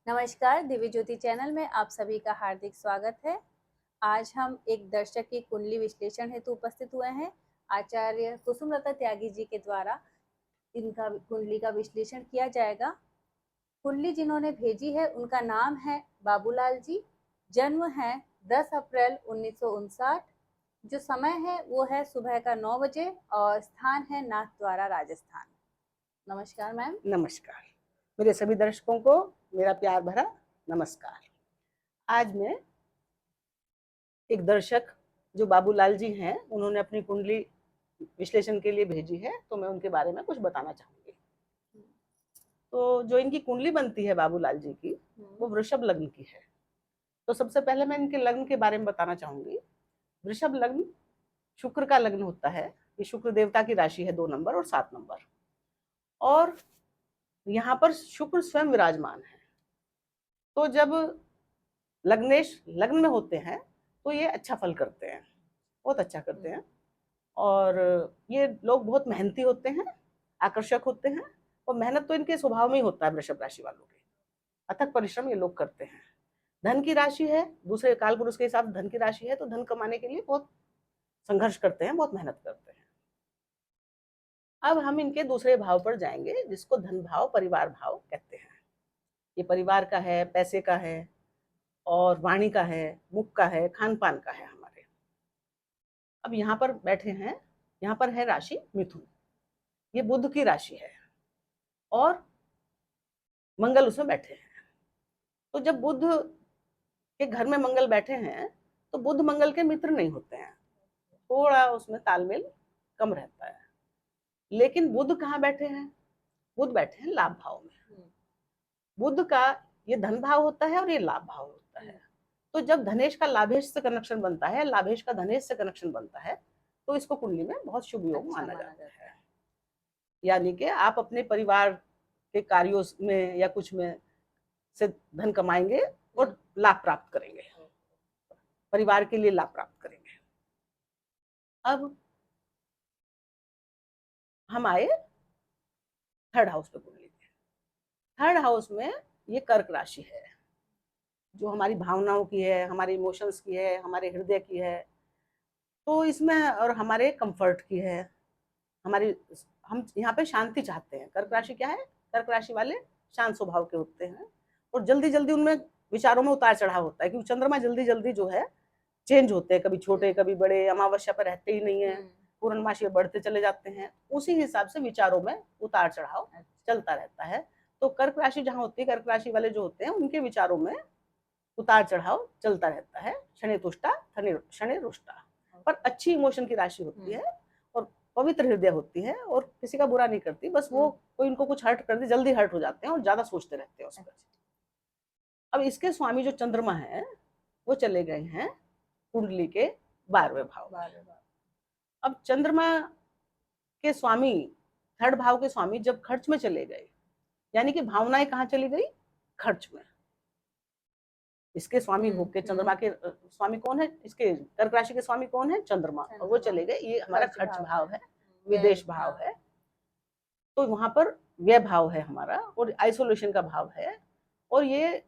नमस्कार, दिव्य ज्योति चैनल में आप सभी का हार्दिक स्वागत है। आज हम एक दर्शक की कुंडली विश्लेषण हेतु उपस्थित हुए हैं। आचार्य कुसुमलता त्यागी जी के द्वारा इनका कुंडली का विश्लेषण किया जाएगा। कुंडली जिन्होंने भेजी है उनका नाम है बाबूलाल जी। जन्म है 10 अप्रैल 1959। जो समय है वो है सुबह का 9 बजे और स्थान है नाथद्वारा, राजस्थान। नमस्कार मैम। नमस्कार। मेरे सभी दर्शकों को मेरा प्यार भरा नमस्कार। आज मैं एक दर्शक जो बाबूलाल जी हैं, उन्होंने अपनी कुंडली विश्लेषण के लिए भेजी है, तो मैं उनके बारे में कुछ बताना चाहूंगी। तो जो इनकी कुंडली बनती है बाबूलाल जी की, वो वृषभ लग्न की है। तो सबसे पहले मैं इनके लग्न के बारे में बताना चाहूंगी। वृषभ लग्न शुक्र का लग्न होता है। ये शुक्र देवता की राशि है 2 नंबर और 7 नंबर, और यहाँ पर शुक्र स्वयं विराजमान है। तो जब लग्नेश लग्न में होते हैं तो ये अच्छा फल करते हैं, बहुत अच्छा करते हैं। और ये लोग बहुत मेहनती होते हैं, आकर्षक होते हैं, और मेहनत तो इनके स्वभाव में ही होता है वृषभ राशि वालों के। अथक परिश्रम ये लोग करते हैं। धन की राशि है, दूसरे काल पुरुष के हिसाब से धन की राशि है, तो धन कमाने के लिए बहुत संघर्ष करते हैं, बहुत मेहनत करते हैं। अब हम इनके दूसरे भाव पर जाएंगे, जिसको धन भाव, परिवार भाव कहते हैं। ये परिवार का है, पैसे का है, और वाणी का है, मुख का है, खान पान का है हमारे। अब यहाँ पर बैठे हैं, यहाँ पर है राशि मिथुन। ये बुध की राशि है और मंगल उसमें बैठे हैं। तो जब बुध के घर में मंगल बैठे हैं तो बुध मंगल के मित्र नहीं होते हैं, थोड़ा उसमें तालमेल कम रहता है। लेकिन बुध कहाँ बैठे हैं? बुध बैठे हैं लाभ भाव में। बुध का ये धन भाव होता है और ये लाभ भाव होता है। तो जब धनेश का लाभेश से कनेक्शन बनता है, लाभेश का धनेश से कनेक्शन बनता है, तो इसको कुंडली में बहुत शुभ योग माना जाता है। यानी कि आप अपने परिवार के कार्यों में या कुछ में से धन कमाएंगे और लाभ प्राप्त करेंगे, परिवार के लिए लाभ प्राप्त करेंगे। अब हम आए थर्ड हाउस पे कुंडली में। थर्ड हाउस में ये कर्क राशि है, जो हमारी भावनाओं की है, हमारे इमोशंस की है, हमारे हृदय की है। तो इसमें और हमारे कंफर्ट की है, हमारी, हम यहाँ पे शांति चाहते हैं। कर्क राशि क्या है? कर्क राशि वाले शांत स्वभाव के होते हैं, और जल्दी जल्दी उनमें विचारों में उतार चढ़ाव होता है, क्योंकि चंद्रमा जल्दी जल्दी जो है चेंज होते हैं, कभी छोटे कभी बड़े, अमावस्या पर रहते ही नहीं है, पूर्णमासी बढ़ते चले जाते हैं। उसी हिसाब से विचारों में उतार चढ़ाव चलता रहता है। तो कर्क राशि जहाँ होती है, कर्क राशि वाले जो होते हैं, उनके विचारों में उतार चढ़ाव चलता रहता है। शनि तुष्टा शनि रुष्टा, पर अच्छी इमोशन की राशि होती है और पवित्र हृदय होती है, और किसी का बुरा नहीं करती। बस वो कोई इनको कुछ हर्ट कर दे, जल्दी हर्ट हो जाते हैं और ज्यादा सोचते रहते हैं उस पर। अब इसके स्वामी जो चंद्रमा है, वो चले गए हैं कुंडली के 12वें भाव। अब चंद्रमा के स्वामी, थर्ड भाव के स्वामी जब खर्च में चले गए, यानी कि भावनाएं कहाँ चली गई? खर्च में। इसके स्वामी होके चंद्रमा के स्वामी कौन है? इसके कर्क राशि के स्वामी कौन है? चंद्रमा, और वो चले गए। ये हमारा खर्च भाव है, विदेश भाव है। तो वहां पर व्यय भाव है हमारा, और आइसोलेशन का भाव है, और ये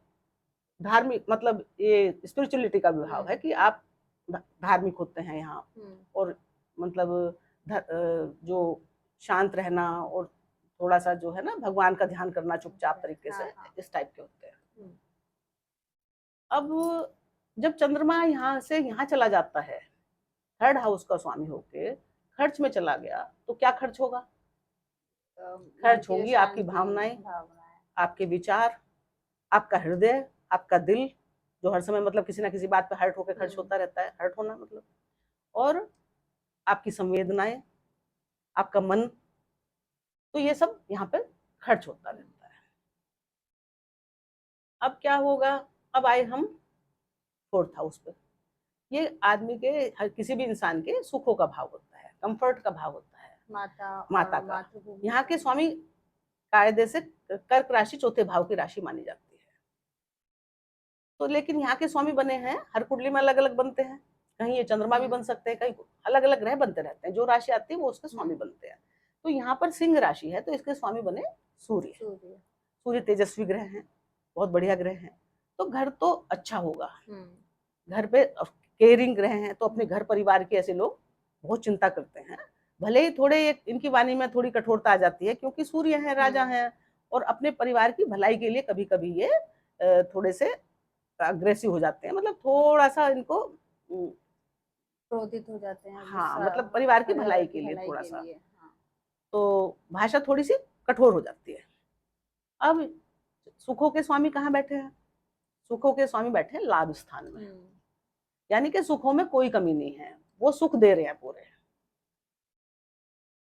धार्मिक, मतलब ये स्पिरिचुअलिटी का भी भाव है कि आप धार्मिक होते हैं यहाँ, और मतलब जो शांत रहना और थोड़ा सा जो है ना भगवान का ध्यान करना चुपचाप तरीके से, इस टाइप के होते हैं। अब जब चंद्रमा यहाँ से यहाँ चला जाता है, थर्ड हाउस का स्वामी होके खर्च में चला गया, तो क्या खर्च होगा? खर्च होंगी आपकी भावनाएं, आपके विचार, आपका हृदय, आपका दिल, जो हर समय मतलब किसी ना किसी बात पे हर्ट होकर खर्च होता रहता है। हर्ट होना मतलब, और आपकी संवेदनाएं, आपका मन, तो ये सब यहाँ पे खर्च होता रहता है। अब क्या होगा? अब आए हम फोर्थ हाउस पे। ये आदमी के, हर किसी भी इंसान के सुखों का भाव होता है, कंफर्ट का भाव होता है, माता का। यहाँ के स्वामी कायदे से कर्क राशि चौथे भाव की राशि मानी जाती है। तो लेकिन यहाँ के स्वामी बने हैं, हर कुंडली में अलग अलग बनते हैं। कहीं ये चंद्रमा भी बन सकते हैं, कहीं अलग अलग ग्रह बनते रहते हैं, जो राशि आती है वो उसके स्वामी बनते हैं। तो यहाँ पर सिंह राशि है, तो इसके स्वामी बने सूर्य। सूर्य तेजस्वी ग्रह हैं, बहुत बढ़िया ग्रह हैं, तो घर तो अच्छा होगा। घर पे केयरिंग ग्रह हैं, तो अपने घर परिवार के ऐसे लोग बहुत चिंता करते हैं। भले ही थोड़े इनकी वाणी में थोड़ी कठोरता आ जाती है, क्योंकि सूर्य हैं, राजा हैं, और अपने परिवार की भलाई के लिए कभी कभी ये थोड़े से अग्रेसिव हो जाते हैं, मतलब थोड़ा सा इनको क्रोधित हो जाते हैं, हाँ, गुस्सा मतलब परिवार की परिवार भलाई की के लिए भलाई थोड़ा के सा, लिए। हाँ। तो भाषा थोड़ी सी कठोर हो जाती है। अब सुखों के स्वामी कहाँ बैठे हैं? सुखों के स्वामी बैठे हैं लाभ स्थान में, यानी कि सुखों में कोई कमी नहीं है, वो सुख दे रहे हैं पूरे।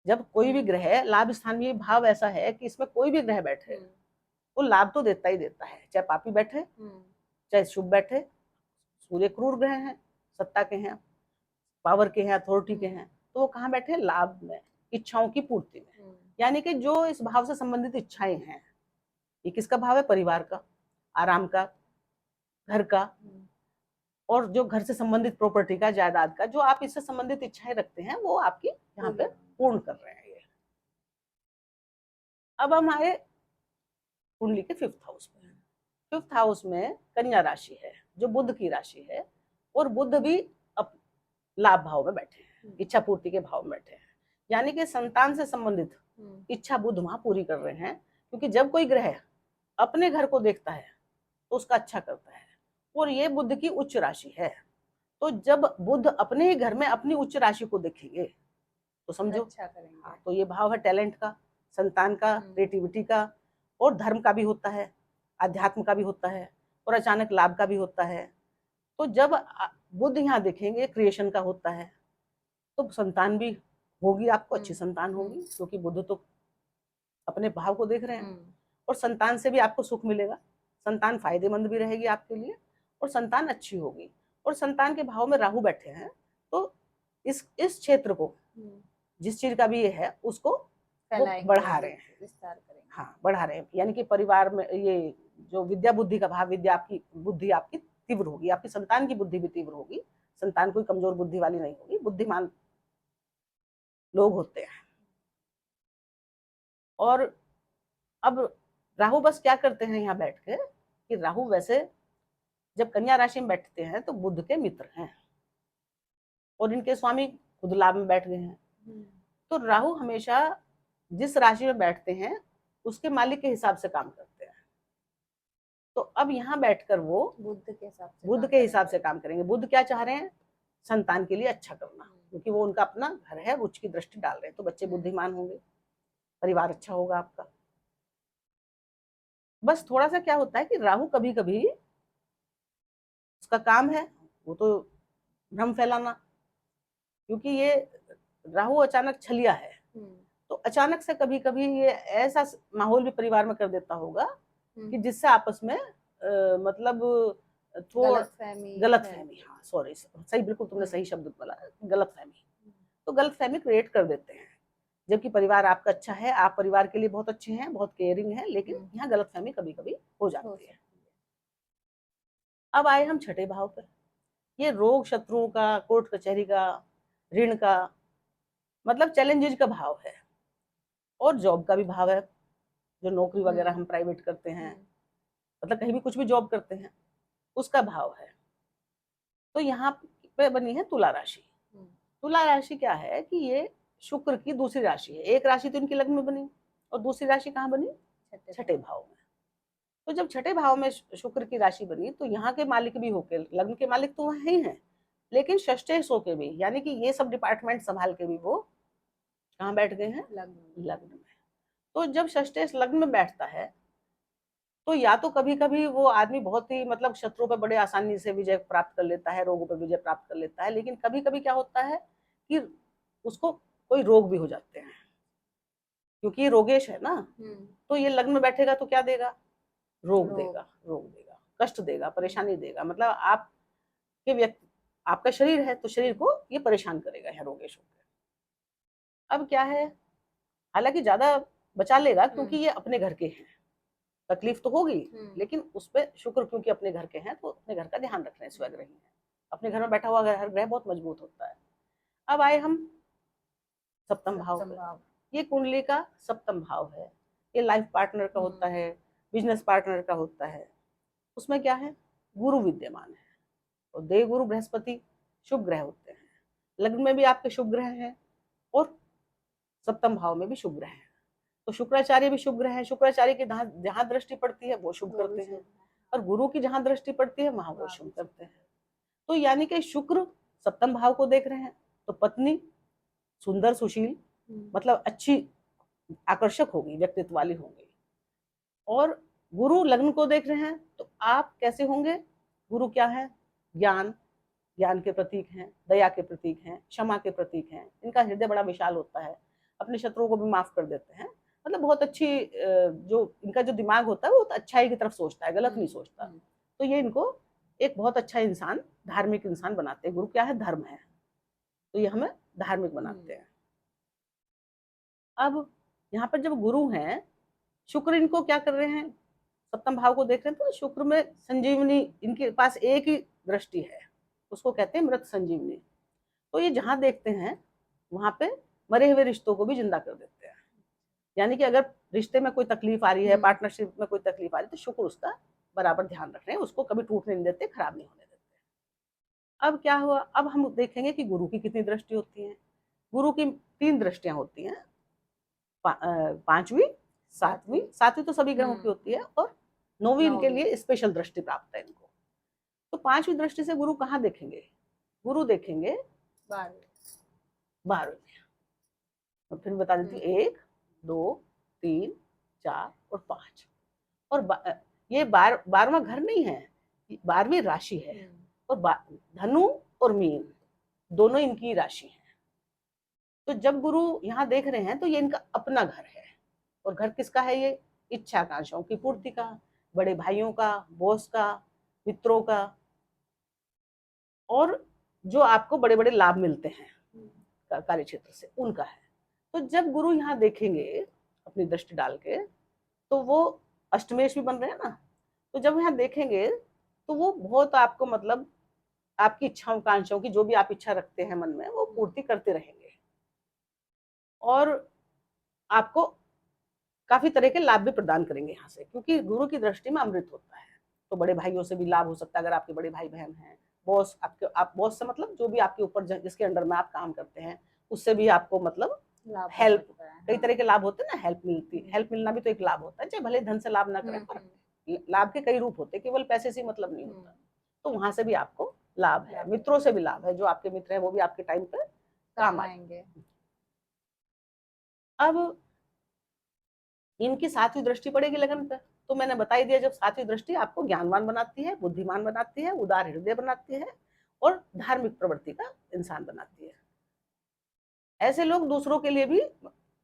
जब कोई भी ग्रह लाभ स्थान में, भाव ऐसा है कि इसमें कोई भी ग्रह बैठे वो लाभ तो देता ही देता है, चाहे पापी बैठे चाहे शुभ बैठे। सूर्य क्रूर ग्रह हैं, सत्ता के हैं, पावर के हैं, अथॉरिटी के हैं, तो वो कहाँ बैठे? लाभ में, इच्छाओं की पूर्ति में। यानी कि जो इस भाव से संबंधित इच्छाएं हैं, ये किसका भाव है? परिवार का, आराम का, घर का, और जो घर से संबंधित प्रॉपर्टी का, जायदाद का, जो आप इससे संबंधित इच्छाएं रखते हैं, वो आपकी यहाँ पे पूर्ण कर रहे हैं ये। अब हम आए कुंडली के 5th हाउस में। 5th हाउस में कन्या राशि है, जो बुध की राशि है, और बुध भी लाभ भाव में बैठे हैं, इच्छा पूर्ति के भाव में बैठे हैं, यानी कि संतान से संबंधित इच्छा बुध वहां पूरी कर रहे हैं। क्योंकि जब कोई ग्रह अपने घर को देखता है तो उसका अच्छा करता है, और ये बुध की उच्च राशि है, तो जब बुध अपने ही घर में अपनी उच्च राशि को देखेंगे तो समझो अच्छा करेंगे। हाँ, तो ये भाव है टैलेंट का, संतान का, क्रिएटिविटी का, और धर्म का भी होता है, अध्यात्म का भी होता है, और अचानक लाभ का भी होता है। तो जब बुध यहाँ देखेंगे, क्रिएशन का होता है, तो संतान भी होगी आपको, अच्छी संतान होगी, क्योंकि बुध तो अपने भाव को देख रहे हैं, और संतान से भी आपको सुख मिलेगा, संतान फायदेमंद भी रहेगी आपके लिए, और संतान अच्छी होगी। और संतान के भाव में राहु बैठे हैं, तो इस क्षेत्र को, जिस चीज का भी ये है, उसको वो बढ़ा रहे हैं, विस्तार करेंगे। हाँ, बढ़ा रहे हैं, यानी कि परिवार में ये जो विद्या बुद्धि का भाव, विद्या आपकी बुद्धि आपकी तीव्र होगी, आपकी संतान की बुद्धि भी तीव्र होगी, संतान कोई कमजोर बुद्धि वाली नहीं होगी, बुद्धिमान लोग होते हैं। और अब राहु बस क्या करते हैं यहाँ बैठ के, कि राहु वैसे जब कन्या राशि में बैठते हैं तो बुध के मित्र हैं, और इनके स्वामी खुद लाभ में बैठ गए हैं। तो राहु हमेशा जिस राशि में बैठते हैं उसके मालिक के हिसाब से काम करते हैं। तो अब यहाँ बैठकर वो बुध के हिसाब से काम करेंगे। बुध क्या चाह रहे हैं? संतान के लिए अच्छा करना, क्योंकि वो उनका अपना घर है, उच्च की दृष्टि डाल रहे हैं, तो बच्चे बुद्धिमान होंगे, परिवार अच्छा होगा आपका। बस थोड़ा सा क्या होता है कि राहु कभी कभी उसका काम है वो तो भ्रम फैलाना, क्योंकि ये राहु अचानक छलिया है, तो अचानक से कभी कभी ये ऐसा माहौल भी परिवार में कर देता होगा कि जिससे आपस में मतलब गलतफहमी, हाँ सॉरी, सही, बिल्कुल तुमने सही शब्द बोला, गलतफहमी, तो गलतफहमी क्रिएट कर देते हैं। जबकि परिवार आपका अच्छा है, आप परिवार के लिए बहुत अच्छे हैं, बहुत केयरिंग है, लेकिन यहाँ गलतफहमी कभी कभी हो जाती है। अब आए हम छठे भाव पर। ये रोग शत्रुओं का, कोर्ट कचहरी का, ऋण का, मतलब चैलेंजेस का भाव है, और जॉब का भी भाव है, जो नौकरी वगैरह हम प्राइवेट करते हैं, मतलब कहीं भी कुछ भी जॉब करते हैं, उसका भाव है। तो यहाँ पे बनी है तुला राशि। तुला राशि क्या है कि ये शुक्र की दूसरी राशि है, एक राशि तो इनकी लग्न में बनी, और दूसरी राशि कहाँ बनी? छठे भाव में। तो जब छठे भाव में शुक्र की राशि बनी, तो यहाँ के मालिक भी होके, लग्न के मालिक तो वह ही हैं, लेकिन षष्ठेश होके भी, यानी कि ये सब डिपार्टमेंट संभाल के भी वो कहाँ बैठ गए हैं? लग्न में। तो जब षष्ठेश लग्न में बैठता है, तो या तो कभी कभी वो आदमी बहुत ही मतलब शत्रुओं पर बड़े आसानी से विजय प्राप्त कर लेता है, रोगों पर विजय प्राप्त कर लेता है, लेकिन कभी कभी क्या होता है कि उसको कोई रोग भी हो जाते हैं, क्योंकि ये रोगेश है ना, तो ये लग्न में बैठेगा तो क्या देगा? रोग देगा, कष्ट देगा, परेशानी देगा, मतलब आपके व्यक्ति, आपका शरीर है तो शरीर को ये परेशान करेगा, है रोगेश होकर। अब क्या है, हालांकि ज्यादा बचा लेगा, क्योंकि ये अपने घर के हैं, तकलीफ तो होगी, लेकिन उस पर शुक्र क्योंकि अपने घर के हैं, तो अपने घर का ध्यान रख रहे हैं, स्वग्रही हैं, अपने घर में बैठा हुआ हर ग्रह बहुत मजबूत होता है। अब आए हम सप्तम भाव पर। ये कुंडली का सप्तम भाव है, ये लाइफ पार्टनर का होता है, बिजनेस पार्टनर का होता है, उसमें क्या है, गुरु विद्यमान है, और देव गुरु बृहस्पति शुभ ग्रह होते हैं। लग्न में भी आपके शुभ ग्रह हैं और सप्तम भाव में भी शुभ ग्रह है। तो शुक्राचार्य भी शुभ ग्रह है, शुक्राचार्य की जहां दृष्टि पड़ती है वो शुभ करते हैं, और गुरु की जहां दृष्टि पड़ती है वहां वो शुभ करते हैं। तो यानी कि शुक्र सप्तम भाव को देख रहे हैं, तो पत्नी सुंदर सुशील, मतलब अच्छी आकर्षक होगी, व्यक्तित्व वाली होंगी। और गुरु लग्न को देख रहे हैं तो आप कैसे होंगे, गुरु क्या है, ज्ञान, ज्ञान के प्रतीक हैं, दया के प्रतीक हैं, क्षमा के प्रतीक हैं, इनका हृदय बड़ा विशाल होता है, अपने शत्रुओं को भी माफ कर देते हैं, मतलब बहुत अच्छी, जो इनका जो दिमाग होता है वो तो अच्छाई की तरफ सोचता है, गलत नहीं सोचता। तो ये इनको एक बहुत अच्छा इंसान, धार्मिक इंसान बनाते हैं। गुरु क्या है, धर्म है, तो ये हमें धार्मिक बनाते हैं। अब यहाँ पर जब गुरु हैं, शुक्र इनको क्या कर रहे हैं, सप्तम भाव को देख रहे हैं, तो शुक्र में संजीवनी, इनके पास एक ही दृष्टि है, उसको कहते हैं मृत संजीवनी। तो ये जहां देखते हैं वहां पे मरे हुए रिश्तों को भी जिंदा कर देते हैं। यानी कि अगर रिश्ते में कोई तकलीफ आ रही है, पार्टनरशिप में कोई तकलीफ आ रही है, तो शुक्र उसका बराबर ध्यान रख रहे हैं, उसको कभी टूटने नहीं देते, खराब नहीं होने देते। अब क्या हुआ, अब हम देखेंगे कि गुरु की कितनी दृष्टि होती है। गुरु की 3 दृष्टियां होती हैं, पांचवी, सातवीं, सातवीं तो सभी ग्रहों की होती है, और नौवीं इनके लिए स्पेशल दृष्टि प्राप्त है इनको। तो 5वीं दृष्टि से गुरु कहाँ देखेंगे, गुरु देखेंगे 12वें। और फिर बता देती हूँ, 1, 2, 3, 4 और 5। और ये 12वां घर नहीं है, 12वीं राशि है, और धनु और मीन दोनों इनकी राशि है। तो जब गुरु यहाँ देख रहे हैं तो ये इनका अपना घर है, और घर किसका है, ये इच्छा आकांक्षाओं की पूर्ति का, बड़े भाइयों का, बॉस का, मित्रों का, और जो आपको बड़े बड़े लाभ मिलते हैं कार्य क्षेत्र से, उनका है। तो जब गुरु यहाँ देखेंगे अपनी दृष्टि डाल के, तो वो अष्टमेश भी बन रहे हैं ना, तो जब यहाँ देखेंगे तो वो बहुत आपको, मतलब आपकी इच्छाओं आकांक्षाओं की, जो भी आप इच्छा रखते हैं मन में, वो पूर्ति करते रहेंगे, और आपको काफी तरह के लाभ भी प्रदान करेंगे यहाँ से, क्योंकि गुरु की दृष्टि में अमृत होता है। तो बड़े भाइयों से भी लाभ हो सकता है, अगर आपके बड़े भाई बहन हैं, बॉस आपके, आप बॉस से मतलब जो भी आपके ऊपर, जिसके अंडर में आप काम करते हैं, उससे भी आपको मतलब हेल्प, कई तरह के लाभ होते हैं ना, हेल्प मिलना भी तो एक लाभ होता है, चाहे भले धन से लाभ ना करें, पर लाभ के कई रूप होते हैं, केवल पैसे से मतलब नहीं होता। तो वहां से भी आपको लाभ है, मित्रों से भी लाभ है, जो आपके मित्र हैं वो भी आपके टाइम पे काम आएंगे। अब इनकी 7वीं दृष्टि पड़ेगी लगन पे, तो मैंने बता ही दिया, जब 7वीं दृष्टि आपको ज्ञानवान बनाती है, बुद्धिमान बनाती है, उदार हृदय बनाती है, और धार्मिक प्रवृत्ति का इंसान बनाती है। ऐसे लोग दूसरों के लिए भी,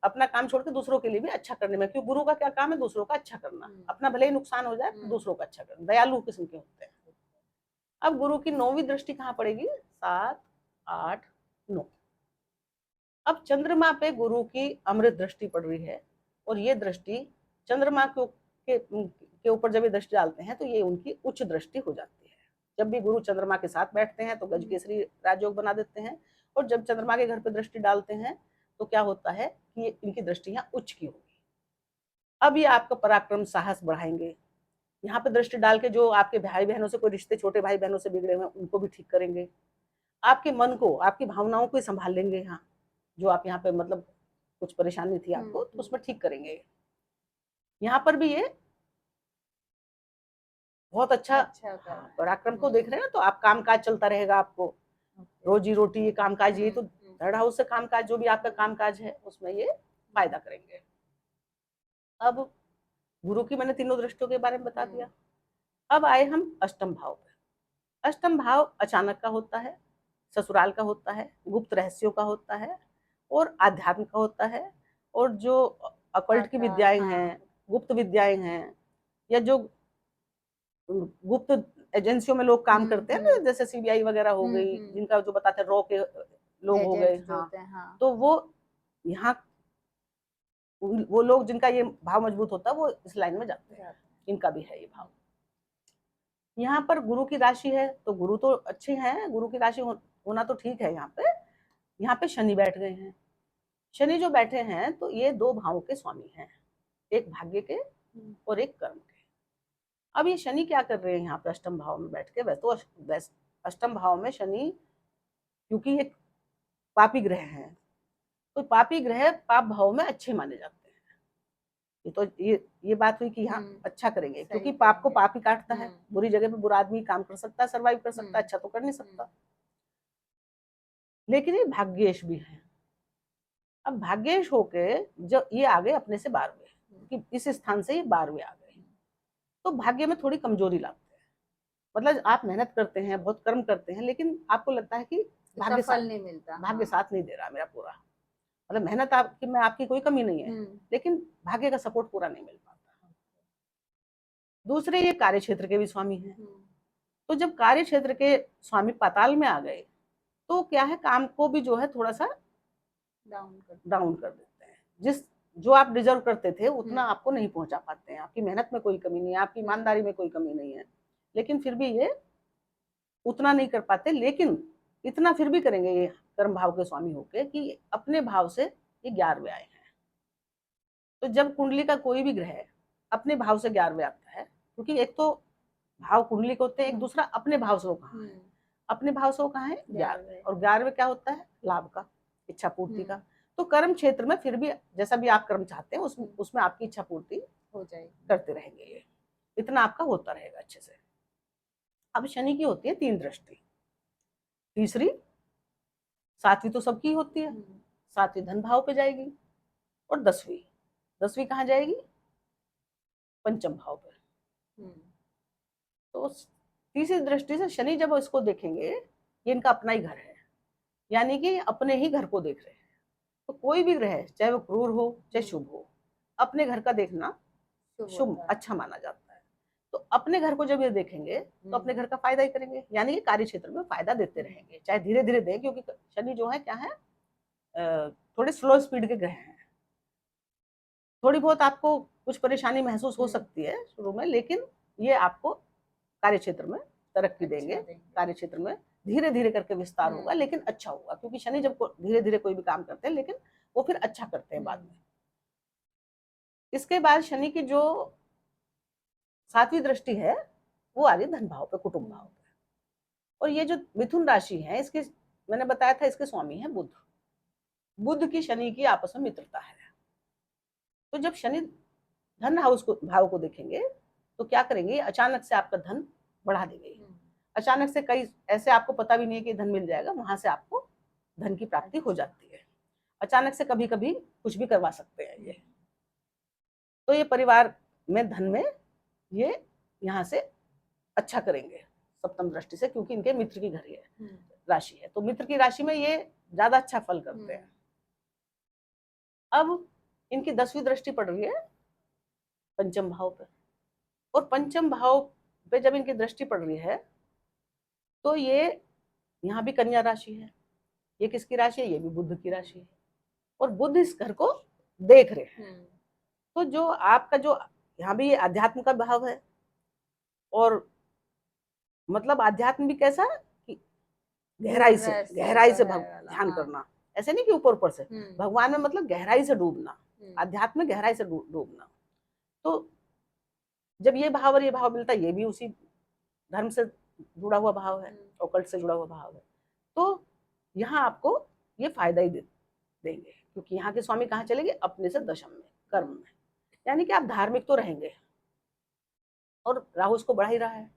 अपना काम छोड़ के दूसरों के लिए भी अच्छा करने में, क्योंकि गुरु का क्या काम है, दूसरों का अच्छा करना, अपना भले ही नुकसान हो जाए, दूसरों का अच्छा करना, दयालु किस्म के होते हैं। अब गुरु की 9वीं दृष्टि कहाँ पड़ेगी, 7, 8, 9। अब चंद्रमा पे गुरु की अमृत दृष्टि पड़ रही है, और ये दृष्टि चंद्रमा के ऊपर जब ये दृष्टि डालते हैं तो ये उनकी उच्च दृष्टि हो जाती है। जब भी गुरु चंद्रमा के साथ बैठते हैं तो गज केसरी राजयोग बना देते हैं, और जब चंद्रमा के घर पे दृष्टि डालते हैं तो क्या होता है कि ये इनकी दृष्टि यहाँ उच्च की होगी। अब ये आपका पराक्रम, साहस बढ़ाएंगे। यहाँ पे दृष्टि डाल के जो आपके भाई बहनों से कोई रिश्ते, छोटे भाई बहनों से बिगड़े हुए हैं, उनको भी ठीक करेंगे। आपके मन को, आपकी भावनाओं को संभाल लेंगे, यहाँ जो आप यहाँ पे मतलब कुछ परेशानी थी आपको, तो उसमें ठीक करेंगे। यहाँ पर भी ये बहुत अच्छा पराक्रम को देख रहे हैं, तो आप कामकाज चलता रहेगा, आपको रोजी रोटी, ये कामकाज, ये तो थर्ड हाउस से कामकाज, जो भी आपका कामकाज है उसमें ये फायदा करेंगे। अब गुरु की मैंने तीनों दृष्टियों के बारे में बता दिया। अब आए हम अष्टम भाव पे। अष्टम भाव अचानक का होता है, ससुराल का होता है, गुप्त रहस्यों का होता है, और आध्यात्म का होता है, और जो अकल्ट की विद्याएं हैं, गुप्त विद्याएं हैं, या जो गुप्त एजेंसियों में लोग काम करते हैं ना, जैसे सीबीआई वगैरह हो गई, जिनका जो बताते हैं रॉ के लोग हो गए, हाँ, तो वो यहाँ वो लोग जिनका ये भाव मजबूत होता है वो इस लाइन में जाते हैं, इनका भी है ये भाव। यहाँ पर गुरु की राशि है, तो गुरु तो अच्छे हैं, गुरु की राशि होना तो ठीक है। यहाँ पे शनि बैठ गए हैं। शनि जो बैठे हैं तो ये 2 भावों के स्वामी हैं, एक भाग्य के और एक कर्म के। अब ये शनि क्या कर रहे हैं यहाँ पे अष्टम भाव में बैठ के? वैसे अष्टम भाव में शनि, क्योंकि ये पापी ग्रह हैं, तो पापी ग्रह पाप भाव में अच्छे माने जाते हैं। ये तो ये बात हुई कि यहाँ अच्छा करेंगे, क्योंकि पाप को पाप ही काटता है। बुरी जगह पे बुरा आदमी काम कर सकता है, सर्वाइव कर सकता है, अच्छा तो कर नहीं सकता। लेकिन ये भाग्येश भी है। अब भाग्येश होके जब ये आ गए अपने से 12वें, कि इस स्थान से ये 12वें आ गए, तो भाग्य में थोड़ी कमजोरी लाते हैं। मतलब आप मेहनत करते हैं, बहुत कर्म करते हैं, लेकिन आपको लगता है कि भाग्य फल नहीं मिलता, भाग्य साथ नहीं दे रहा मेरा पूरा। मतलब मेहनत आपकी में आपकी कोई कमी नहीं है, लेकिन भाग्य का सपोर्ट पूरा नहीं मिल पाता। दूसरे ये कार्य क्षेत्र के भी स्वामी हैं, तो जब कार्य क्षेत्र के स्वामी पाताल में आ गए, तो क्या है, काम को भी जो है थोड़ा सा डाउन कर देते हैं। जो आप डिजर्व करते थे उतना आपको नहीं पहुंचा पाते हैं। आपकी मेहनत में कोई कमी नहीं है, आपकी ईमानदारी में कोई कमी नहीं है, लेकिन फिर भी ये उतना नहीं कर पाते। लेकिन इतना फिर भी करेंगे ये कर्म भाव के स्वामी होके कि अपने भाव से ये 11वें आए हैं। तो जब कुंडली का कोई भी ग्रह अपने भाव से 11वें आता है, क्योंकि एक तो भाव कुंडली के होते हैं, एक दूसरा अपने भाव से वो कहाँ है, अपने भाव से वो कहाँ है 11वें। और 11वें क्या होता है, लाभ का, इच्छा पूर्ति का। तो कर्म क्षेत्र में फिर भी जैसा भी आप कर्म चाहते हैं उसमें आपकी इच्छा पूर्ति हो जाएगी, करते रहेंगे, ये इतना आपका होता रहेगा अच्छे से। अब शनि की होती है 3 दृष्टि, तीसरी 7वीं तो सबकी होती है, 7वीं धन भाव पे जाएगी, और 10वीं कहाँ जाएगी, पंचम भाव पे। तो तीसरी दृष्टि से शनि जब इसको देखेंगे, ये इनका अपना ही घर है, यानी कि अपने ही घर को देख रहे हैं। तो कोई भी ग्रह चाहे वो क्रूर हो चाहे शुभ हो, अपने घर का देखना शुभ अच्छा माना जाता है। तो अपने घर को जब ये देखेंगे तो अपने घर का फायदा ही करेंगे, यानी कि कार्य क्षेत्र में फायदा देते रहेंगे, चाहे धीरे धीरे दें, क्योंकि शनि जो है क्या है, थोड़े स्लो स्पीड के ग्रह हैं। थोड़ी बहुत आपको कुछ परेशानी महसूस हो सकती है शुरू में, लेकिन ये आपको कार्य क्षेत्र में तरक्की देंगे। कार्य क्षेत्र में धीरे धीरे करके विस्तार होगा, लेकिन अच्छा होगा, क्योंकि शनि जब धीरे धीरे कोई भी काम करते हैं, लेकिन वो फिर अच्छा करते हैं बाद में। इसके बाद शनि की जो 7वीं दृष्टि है वो आ रही धन भाव पे, कुटुंब भाव पे। और ये जो मिथुन राशि है, इसके मैंने बताया था इसके स्वामी है बुध। बुध की शनि की आपस में मित्रता है। तो जब शनि धन हाउस को भाव को देखेंगे तो क्या करेंगे, अचानक से आपका धन बढ़ा देंगे। अचानक से कई ऐसे आपको पता भी नहीं है कि धन मिल जाएगा, वहां से आपको धन की प्राप्ति हो जाती है। अचानक से कभी कभी कुछ भी करवा सकते हैं ये। तो ये परिवार में धन में ये यहाँ से अच्छा करेंगे सप्तम दृष्टि से, क्योंकि इनके मित्र की घर है, राशि है, तो मित्र की राशि में ये ज्यादा अच्छा फल करते हैं। अब इनकी 10वीं दृष्टि पड़ रही है पंचम भाव पे, और पंचम भाव पे जब इनकी दृष्टि पड़ रही है तो ये यहाँ भी कन्या राशि है। ये किसकी राशि है, ये भी बुध की राशि है, और बुध इस घर को देख रहे हैं। तो जो आपका जो यहाँ भी अध्यात्म का भाव है, और मतलब आध्यात्म भी कैसा कि गहराई से ध्यान करना, ऐसे नहीं कि ऊपर ऊपर से, भगवान में मतलब गहराई से डूबना, आध्यात्म में गहराई से डूबना। तो जब ये भाव और ये भाव मिलता है, ये भी उसी धर्म से जुड़ा हुआ भाव है, ओकल्ट से जुड़ा हुआ भाव है, तो यहाँ आपको ये फायदा ही देंगे, क्योंकि यहाँ के स्वामी कहाँ चलेंगे, अपने से दशम में, कर्म में, यानी कि आप धार्मिक तो रहेंगे, और राहु उसको बढ़ा ही रहा है,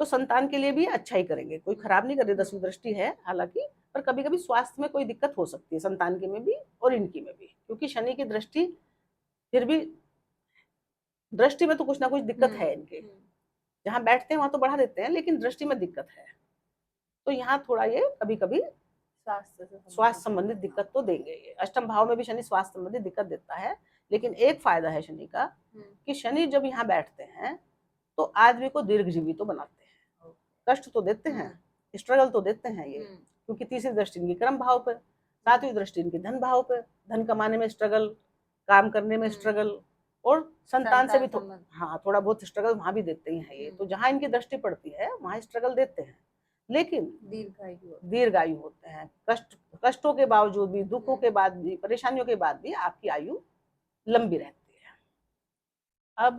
तो संतान के लिए भी अच्छा ही करेंगे, कोई खराब नहीं कर रही। 10वीं दृष्टि है हालांकि, पर कभी कभी स्वास्थ्य में कोई दिक्कत हो सकती है संतान के में भी और इनकी में भी, क्योंकि शनि की दृष्टि फिर भी दृष्टि में तो कुछ ना कुछ दिक्कत है इनके, जहाँ बैठते हैं वहां तो बढ़ा देते हैं, लेकिन दृष्टि में दिक्कत है। तो यहाँ थोड़ा ये कभी कभी स्वास्थ्य संबंधित दिक्कत तो देंगे। ये अष्टम भाव में भी शनि स्वास्थ्य संबंधित दिक्कत देता है, लेकिन एक फायदा है शनि का कि शनि जब यहाँ बैठते हैं तो आदमी को दीर्घजीवी तो बनाते हैं, कष्ट तो देते हैं, स्ट्रगल तो देते हैं ये, क्योंकि तीसरी दृष्टि इनकी कर्म भाव पे, 7वीं दृष्टि इनकी धन भाव पे, धन कमाने में स्ट्रगल, काम करने में स्ट्रगल, और संतान से भी हाँ थोड़ा बहुत स्ट्रगल वहां भी देते ही हैं ये। तो जहां इनकी दृष्टि पड़ती है वहां स्ट्रगल देते हैं, लेकिन दीर्घायु होते हैं। कष्टों के बावजूद भी, दुखों के बाद भी, परेशानियों के बाद भी आपकी आयु लंबी रहती है। अब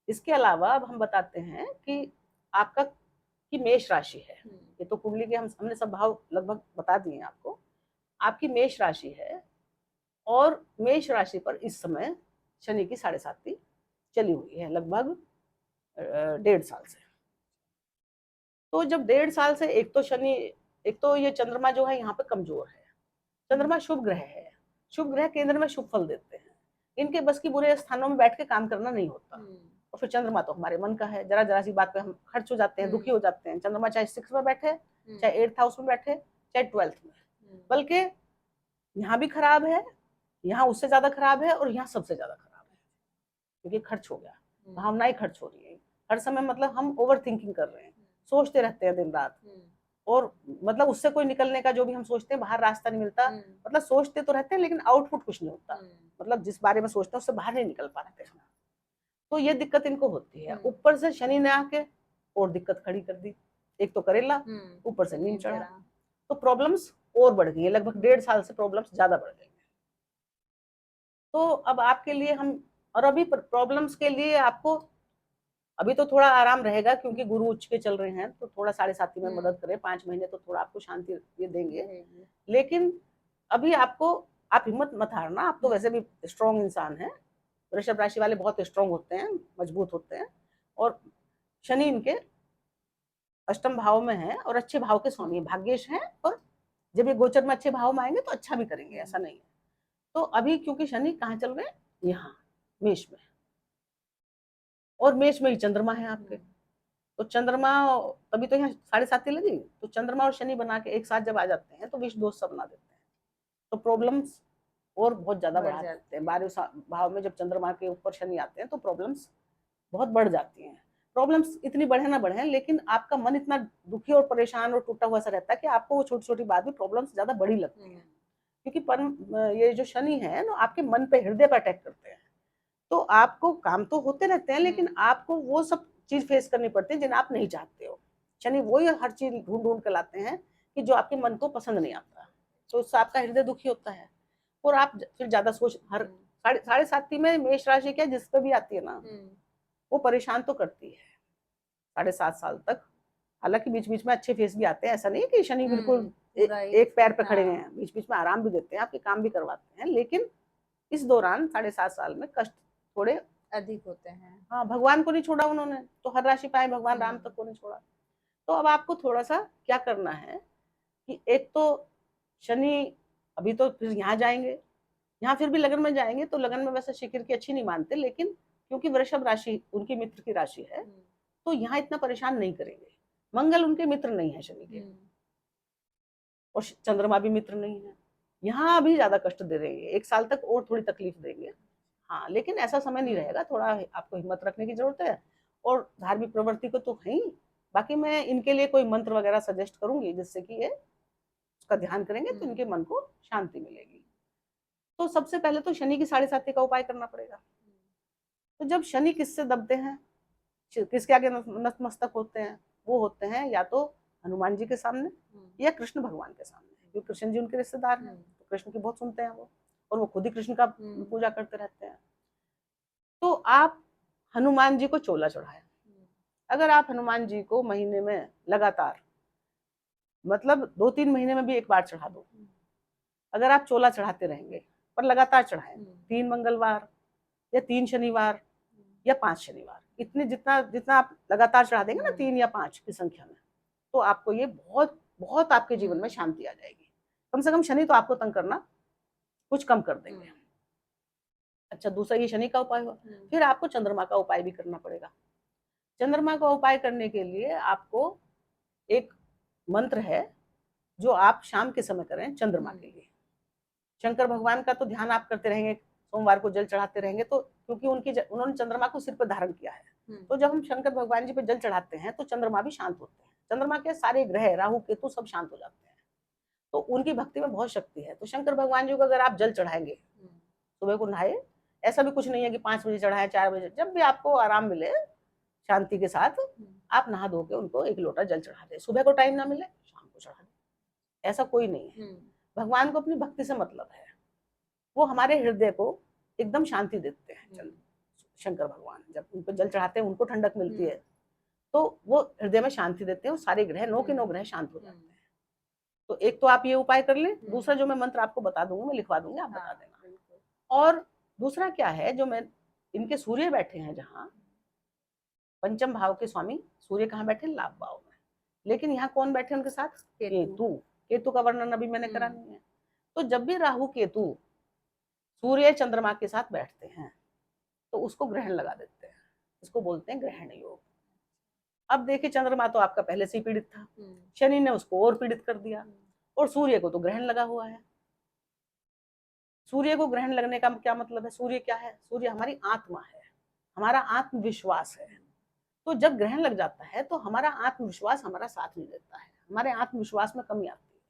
इसके अलावा अब हम बताते हैं कि आपका की मेष राशि है। ये तो कुंडली के हमने सब भाव लगभग बता दिए आपको। आपकी मेष राशि है और मेष राशि पर इस समय शनि की 7.5 चली हुई है, लगभग 1.5 साल से। तो जब 1.5 साल से एक तो ये चंद्रमा जो है यहाँ पे कमजोर है। चंद्रमा शुभ ग्रह है, शुभ ग्रह केंद्र में शुभ फल देते हैं। इनके बस की बुरे स्थानों में बैठ के काम करना नहीं होता। और फिर चंद्रमा तो हमारे मन का है, जरा जरा सी बात पे हम खर्च हो जाते हैं, दुखी हो जाते हैं। चंद्रमा चाहे 6 में बैठे, चाहे 8th हाउस में बैठे, चाहे 12th में, बल्कि यहाँ भी खराब है, यहाँ उससे ज्यादा खराब है, और यहाँ सबसे ज्यादा खराब है, क्योंकि खर्च हो गया, भावनाएं खर्च हो रही है हर समय। मतलब हम ओवर थिंकिंग कर रहे हैं, सोचते रहते हैं दिन रात, और मतलब उससे कोई निकलने का जो भी हम सोचते हैं बाहर रास्ता नहीं मिलता। मतलब सोचते तो रहते हैं लेकिन आउटपुट कुछ नहीं होता। मतलब जिस बारे में सोचते हैं उससे बाहर नहीं निकल पाते हैं। तो ये दिक्कत इनको होती है। ऊपर से शनि ने आके और दिक्कत खड़ी कर दी। एक तो करेला, ऊपर से नींद चढ़ा, तो प्रॉब्लम्स और बढ़ गई है। लगभग 1.5 साल से प्रॉब्लम्स ज्यादा बढ़ गई है। तो अब आपके लिए हम, और अभी प्रॉब्लम्स के लिए आपको अभी तो थोड़ा आराम रहेगा, क्योंकि गुरु उच्च के चल रहे हैं, तो थोड़ा 7.5 में मदद करें। 5 महीने तो थोड़ा आपको शांति ये देंगे। लेकिन अभी आपको, आप हिम्मत मत हारना। आप तो वैसे भी स्ट्रॉन्ग इंसान हैं। वृषभ राशि वाले बहुत स्ट्रॉन्ग होते हैं, मजबूत होते हैं। और शनि इनके अष्टम भाव में है और अच्छे भाव के स्वामी भाग्येश हैं। और जब ये गोचर में अच्छे भाव में आएंगे तो अच्छा भी करेंगे, ऐसा नहीं है। तो अभी क्योंकि शनि कहाँ चल रहे हैं, यहाँ मेष में, और मेष में ही चंद्रमा है आपके। तो चंद्रमा, तभी तो यहाँ 7.5 लगी। तो चंद्रमा और शनि बना के एक साथ जब आ जाते हैं तो विष दोष सब बना देते हैं। तो प्रॉब्लम्स और बहुत ज्यादा बढ़ा देते हैं। 12वें भाव में जब चंद्रमा के ऊपर शनि आते हैं तो प्रॉब्लम्स बहुत बढ़ जाती हैं। प्रॉब्लम्स इतनी बढ़े ना बढ़े, लेकिन आपका मन इतना दुखी और परेशान और टूटा हुआ सा रहता है कि आपको वो छोटी छोटी बात भी प्रॉब्लम्स ज्यादा बड़ी लगती है। क्योंकि ये जो शनि है ना, आपके मन पे, हृदय पे अटैक करते हैं। तो आपको काम तो होते रहते हैं, लेकिन आपको वो सब चीज फेस करनी पड़ती है जिन्हें आप नहीं चाहते हो। शनि वही हर चीज ढूंढ ढूंढ के लाते हैं कि जो आपके मन को पसंद नहीं आता, तो उससे आपका हृदय दुखी होता है। और आप फिर ज्यादा सोच, हर 7.5 में मेष राशि क्या जिस पे भी आती है ना, वो परेशान तो करती है 7.5 साल तक। हालांकि बीच बीच में अच्छे फेस भी आते हैं, ऐसा नहीं कि शनि बिल्कुल एक पैर पे खड़े हैं। बीच बीच में आराम भी देते हैं, आपके काम भी करवाते हैं। लेकिन इस दौरान 7.5 साल में कष्ट थोड़े अधिक होते हैं। हाँ, भगवान को नहीं छोड़ा उन्होंने, तो हर राशि पाए भगवान राम तक को नहीं छोड़ा। तो अब आपको थोड़ा सा क्या करना है कि एक तो शनि अभी तो फिर यहाँ जाएंगे, यहाँ फिर भी लगन में जाएंगे। तो लगन में वैसे शिखर की अच्छी नहीं मानते, लेकिन क्योंकि वृषभ राशि उनकी मित्र की राशि है, तो यहाँ इतना परेशान नहीं करेंगे। मंगल उनके मित्र नहीं है शनि के, और चंद्रमा भी मित्र नहीं है। यहाँ अभी ज्यादा कष्ट दे रहे हैं, 1 साल तक और थोड़ी तकलीफ देंगे। हाँ, लेकिन ऐसा समय नहीं रहेगा। थोड़ा आपको हिम्मत रखने की जरूरत है, और धार्मिक प्रवृत्ति को तो है ही। बाकी मैं इनके लिए कोई मंत्र वगैरह सजेस्ट करूंगी, जिससे कि ये उसका ध्यान करेंगे तो इनके मन को शांति मिलेगी। तो सबसे पहले तो शनि की 7.5 का उपाय करना पड़ेगा। तो जब शनि किससे दबते हैं, किसके आगे नतमस्तक होते हैं, वो होते हैं या तो हनुमान जी के सामने या कृष्ण भगवान के सामने, क्योंकि कृष्ण जी उनके रिश्तेदार हैं। तो कृष्ण की बहुत सुनते हैं वो, और वो खुद ही कृष्ण का पूजा करते रहते हैं। तो आप हनुमान जी को चोला चढ़ाएं। अगर आप हनुमान जी को महीने में लगातार, मतलब 2-3 महीने में भी एक बार चढ़ा दो, अगर आप चोला चढ़ाते रहेंगे, पर लगातार चढ़ाएं, 3 मंगलवार या 3 शनिवार या 5 शनिवार, इतने जितना जितना आप लगातार चढ़ा देंगे ना, 3 या 5 की संख्या में, तो आपको ये बहुत बहुत आपके जीवन में शांति आ जाएगी। कम से कम शनि तो आपको तंग करना कुछ कम कर देंगे। अच्छा, दूसरा ये शनि का उपाय हुआ। फिर आपको चंद्रमा का उपाय भी करना पड़ेगा। चंद्रमा का उपाय करने के लिए आपको एक मंत्र है जो आप शाम के समय करें चंद्रमा के लिए। शंकर भगवान का तो ध्यान आप करते रहेंगे, सोमवार को जल चढ़ाते रहेंगे, तो क्योंकि उन्होंने चंद्रमा को सिर पर धारण किया है। तो जब हम शंकर भगवान जी पे जल चढ़ाते हैं तो चंद्रमा भी शांत होते हैं। चंद्रमा के सारे ग्रह, राहु केतु सब शांत हो जाते हैं। तो उनकी भक्ति में बहुत शक्ति है। तो शंकर भगवान जी को अगर आप जल चढ़ाएंगे, सुबह को नहाए, ऐसा भी कुछ नहीं है कि 5 बजे चढ़ाए, 4 बजे, जब भी आपको आराम मिले शांति के साथ, आप नहा धो के उनको 1 लोटा जल चढ़ा दे। सुबह को टाइम ना मिले, शाम को चढ़ा दे, ऐसा कोई नहीं है। भगवान को अपनी भक्ति से मतलब है। वो हमारे हृदय को एकदम शांति देते हैं। शंकर भगवान, जब उनको जल चढ़ाते हैं उनको ठंडक मिलती है, तो वो हृदय में शांति देते हैं और सारे ग्रह 9 के 9 ग्रह शांत हो जाते हैं। तो एक तो आप ये उपाय कर लें, दूसरा जो मैं मंत्र आपको बता दूंगी, मैं लिखवा दूंगी, आप बता देना। और दूसरा क्या है, जो मैं इनके सूर्य बैठे हैं जहाँ, पंचम भाव के स्वामी सूर्य कहाँ बैठे, लाभ भाव में, लेकिन यहाँ कौन बैठे उनके साथ, केतु। केतु का वर्णन अभी मैंने करा नहीं है। तो जब भी राहु केतु सूर्य चंद्रमा के साथ बैठते हैं तो उसको ग्रहण लगा देते हैं, इसको बोलते हैं ग्रहण योग। अब देखिए, चंद्रमा तो आपका पहले से ही पीड़ित था, शनि ने उसको और पीड़ित कर दिया, और सूर्य को तो ग्रहण लगा हुआ है। सूर्य को ग्रहण लगने का क्या मतलब है, सूर्य क्या है, सूर्य हमारी आत्मा है, हमारा आत्मविश्वास है। तो जब ग्रहण लग जाता है तो हमारा आत्मविश्वास हमारा साथ नहीं देता है, हमारे आत्मविश्वास में कमी आती है,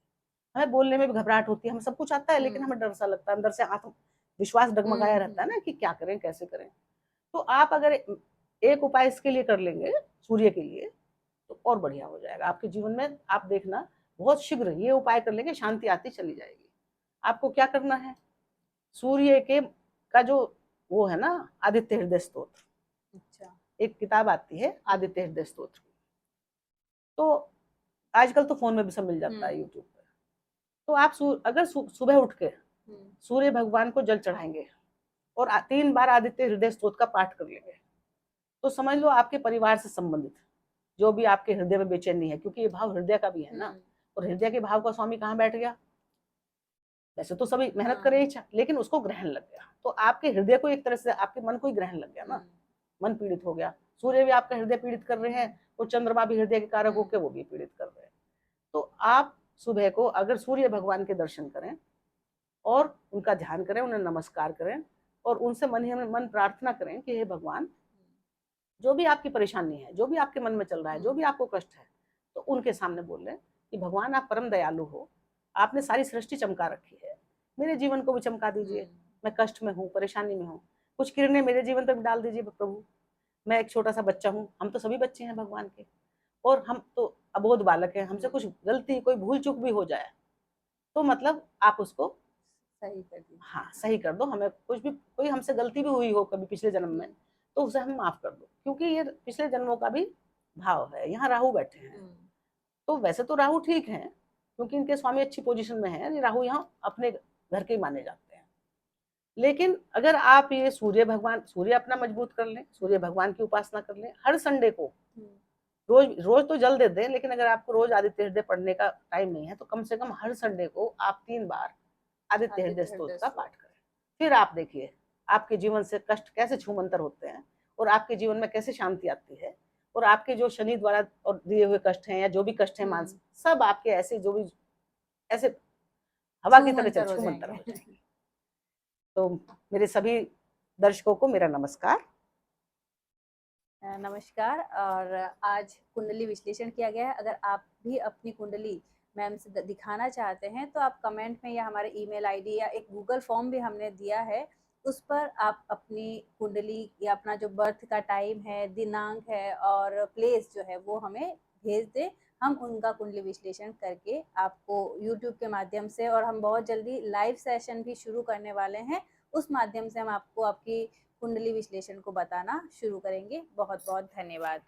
हमें बोलने में भी घबराहट होती है, हमें सब कुछ आता है लेकिन हमें डर सा लगता है, अंदर से आत्मविश्वास डगमगाया रहता है ना कि क्या करें कैसे करें। तो आप अगर एक उपाय इसके लिए कर लेंगे, सूर्य के लिए, तो और बढ़िया हो जाएगा आपके जीवन में। आप देखना, बहुत शीघ्र ये उपाय कर लेंगे, शांति आती चली जाएगी। आपको क्या करना है, सूर्य के का जो वो है ना, आदित्य हृदय स्तोत्र, अच्छा, एक किताब आती है आदित्य हृदय स्तोत्र, तो आजकल तो फोन में भी सब मिल जाता है, यूट्यूब पर। तो आप अगर सुबह उठ के सूर्य भगवान को जल चढ़ाएंगे और 3 बार आदित्य हृदय स्तोत्र का पाठ कर लेंगे, तो समझ लो आपके परिवार से संबंधित जो भी आपके हृदय में बेचैनी है, क्योंकि ये भाव हृदय का भी है ना, और हृदय के भाव का स्वामी कहाँ बैठ गया, वैसे तो सभी मेहनत करे इच्छा, लेकिन उसको ग्रहण लग गया, तो आपके हृदय को एक तरह से आपके मन को ही ग्रहण लग गया ना, मन पीड़ित हो गया। सूर्य भी आपका हृदय पीड़ित कर रहे हैं, और चंद्रमा भी हृदय के कारक होकर वो भी पीड़ित कर रहे हैं। तो आप सुबह को अगर सूर्य भगवान के दर्शन करें और उनका ध्यान करें, उन्हें नमस्कार करें, और उनसे मन ही मन प्रार्थना करें कि हे भगवान, जो भी आपकी परेशानी है, जो भी आपके मन में चल रहा है, जो भी आपको कष्ट है, तो उनके सामने बोल लें कि भगवान आप परम दयालु हो, आपने सारी सृष्टि चमका रखी है, मेरे जीवन को भी चमका दीजिए, मैं कष्ट में हूँ, परेशानी में हूँ, कुछ किरणें मेरे जीवन पर भी डाल दीजिए प्रभु। मैं एक छोटा सा बच्चा हूँ, हम तो सभी बच्चे हैं भगवान के, और हम तो अबोध बालक हैं, हमसे कुछ गलती कोई भूल चूक भी हो जाए तो मतलब आप उसको सही कर दीजिए, हाँ सही कर दो, हमें कुछ भी कोई हमसे गलती भी हुई हो कभी पिछले जन्म में तो उसे हम माफ कर दो, क्योंकि ये पिछले जन्मों का भी भाव है। यहाँ राहु बैठे हैं, तो वैसे तो राहु ठीक है क्योंकि इनके स्वामी अच्छी पोजीशन में है, राहु यहाँ अपने घर के माने जाते हैं। लेकिन अगर आप ये सूर्य भगवान, सूर्य अपना मजबूत कर लें, सूर्य भगवान की उपासना कर लें, हर संडे को, रोज तो जल दे दें, लेकिन अगर आपको रोज आदित्य हृदय पढ़ने का टाइम नहीं है तो कम से कम हर संडे को आप 3 बार आदित्य हृदय स्तोत्र का पाठ करें। फिर आप देखिए आपके जीवन से कष्ट कैसे छूमंतर होते हैं और आपके जीवन में कैसे शांति आती है, और आपके जो शनि द्वारा और दिए हुए कष्ट हैं या जो भी कष्ट हैं मानसिक, सब आपके ऐसे जो भी ऐसे हवा की तरह छूमंतर हो जाएंगे। तो मेरे सभी दर्शकों को मेरा नमस्कार। नमस्कार। और आज कुंडली विश्लेषण किया गया है। अगर आप भी अपनी कुंडली मैम से दिखाना चाहते हैं तो आप कमेंट में या हमारे ईमेल आईडी या एक गूगल फॉर्म भी हमने दिया है, उस पर आप अपनी कुंडली या अपना जो बर्थ का टाइम है, दिनांक है और प्लेस जो है वो हमें भेज दें। हम उनका कुंडली विश्लेषण करके आपको यूट्यूब के माध्यम से, और हम बहुत जल्दी लाइव सेशन भी शुरू करने वाले हैं, उस माध्यम से हम आपको आपकी कुंडली विश्लेषण को बताना शुरू करेंगे। बहुत बहुत धन्यवाद।